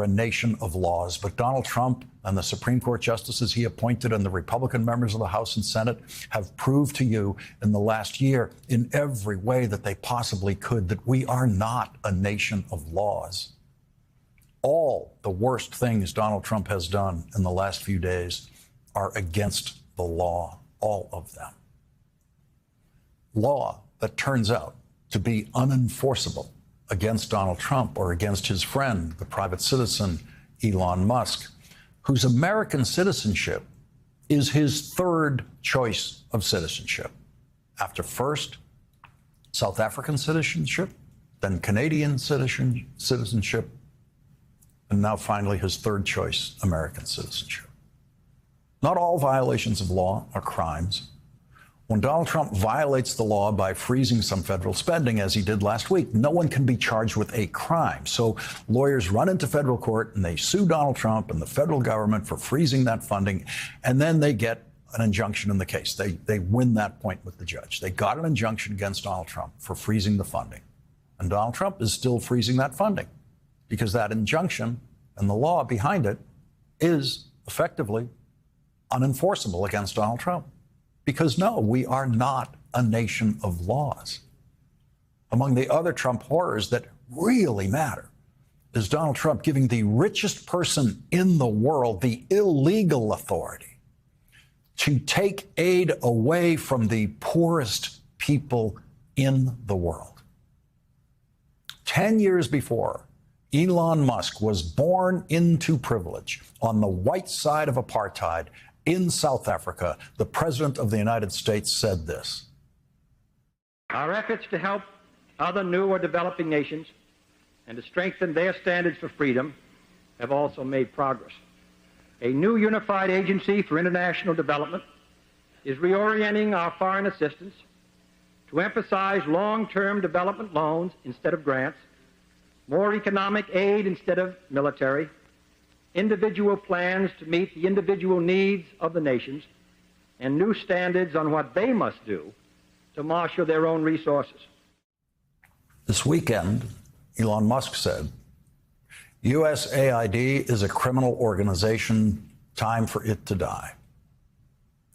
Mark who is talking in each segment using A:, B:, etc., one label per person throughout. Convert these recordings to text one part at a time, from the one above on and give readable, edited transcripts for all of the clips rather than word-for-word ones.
A: a nation of laws. But Donald Trump and the Supreme Court justices he appointed and the Republican members of the House and Senate have proved to you in the last year in every way that they possibly could that we are not a nation of laws. All the worst things Donald Trump has done in the last few days are against the law, all of them. Law that turns out to be unenforceable against Donald Trump or against his friend, the private citizen Elon Musk, whose American citizenship is his third choice of citizenship. After first South African citizenship, then Canadian citizenship, and now finally his third choice, American citizenship. Not all violations of law are crimes. When Donald Trump violates the law by freezing some federal spending, as he did last week, no one can be charged with a crime. So lawyers run into federal court and they sue Donald Trump and the federal government for freezing that funding, and then they get an injunction in the case. They win that point with the judge. They got an injunction against Donald Trump for freezing the funding. And Donald Trump is still freezing that funding because that injunction and the law behind it is effectively unenforceable against Donald Trump. Because no, we are not a nation of laws. Among the other Trump horrors that really matter is Donald Trump giving the richest person in the world the illegal authority to take aid away from the poorest people in the world. 10 years before, Elon Musk was born into privilege on the white side of apartheid in South Africa. The President of the United States said this.
B: Our efforts to help other new or developing nations and to strengthen their standards for freedom have also made progress. A new unified agency for international development is reorienting our foreign assistance to emphasize long-term development loans instead of grants, more economic aid instead of military, individual plans to meet the individual needs of the nations, and new standards on what they must do to marshal their own resources.
A: This weekend, Elon Musk said, USAID is a criminal organization, time for it to die.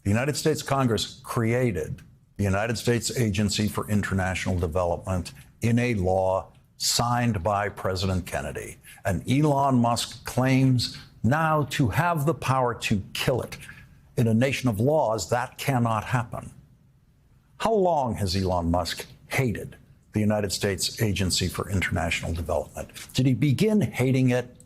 A: The United States Congress created the United States Agency for International Development in a law signed by President Kennedy. And Elon Musk claims now to have the power to kill it. In a nation of laws, that cannot happen. How long has Elon Musk hated the United States Agency for International Development? Did he begin hating it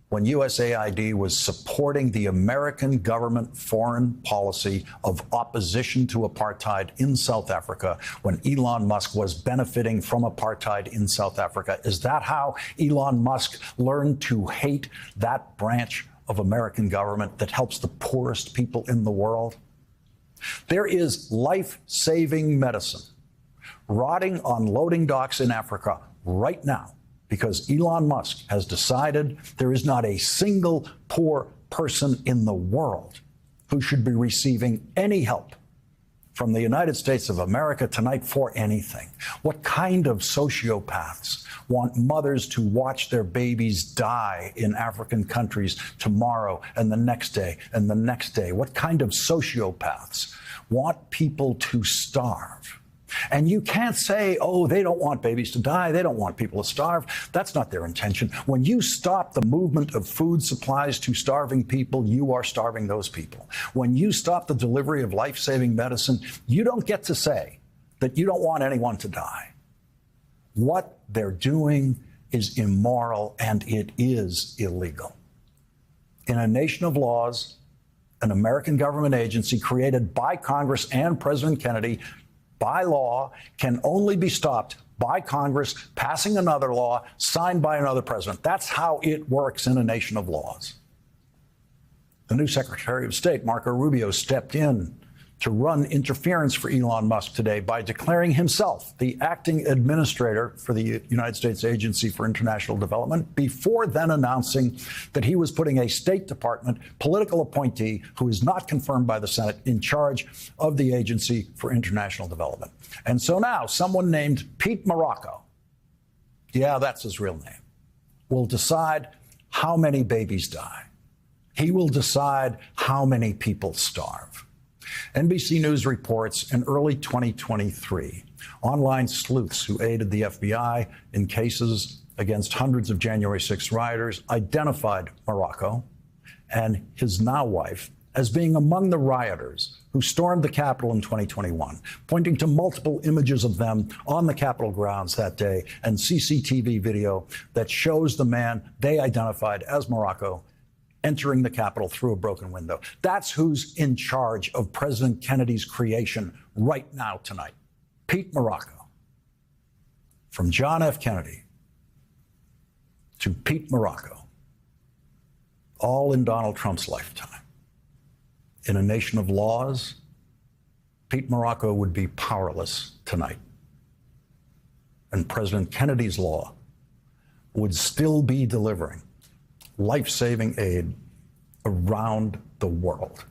A: when USAID was supporting the American government foreign policy of opposition to apartheid in South Africa, when Elon Musk was benefiting from apartheid in South Africa? Is that how Elon Musk learned to hate that branch of American government that helps the poorest people in the world? There is life-saving medicine rotting on loading docks in Africa right now, because Elon Musk has decided there is not a single poor person in the world who should be receiving any help from the United States of America tonight for anything. What kind of sociopaths want mothers to watch their babies die in African countries tomorrow and the next day and the next day? What kind of sociopaths want people to starve? And you can't say, oh, they don't want babies to die. They don't want people to starve. That's not their intention. When you stop the movement of food supplies to starving people, you are starving those people. When you stop the delivery of life-saving medicine, you don't get to say that you don't want anyone to die. What they're doing is immoral and it is illegal. In a nation of laws, an American government agency created by Congress and President Kennedy by law can only be stopped by Congress passing another law signed by another president. That's how it works in a nation of laws. The new Secretary of State, Marco Rubio, stepped in to run interference for Elon Musk today by declaring himself the acting administrator for the United States Agency for International Development, before then announcing that he was putting a State Department political appointee who is not confirmed by the Senate in charge of the Agency for International Development. And so now someone named Pete Morocco, yeah, that's his real name, will decide how many babies die. He will decide how many people starve. NBC News reports in early 2023, online sleuths who aided the FBI in cases against hundreds of January 6th rioters identified Morocco and his now wife as being among the rioters who stormed the Capitol in 2021, pointing to multiple images of them on the Capitol grounds that day and CCTV video that shows the man they identified as Morocco entering the Capitol through a broken window. That's who's in charge of President Kennedy's creation right now tonight. Pete Morocco. From John F. Kennedy to Pete Morocco, all in Donald Trump's lifetime. In a nation of laws, Pete Morocco would be powerless tonight. And President Kennedy's law would still be delivering life-saving aid around the world.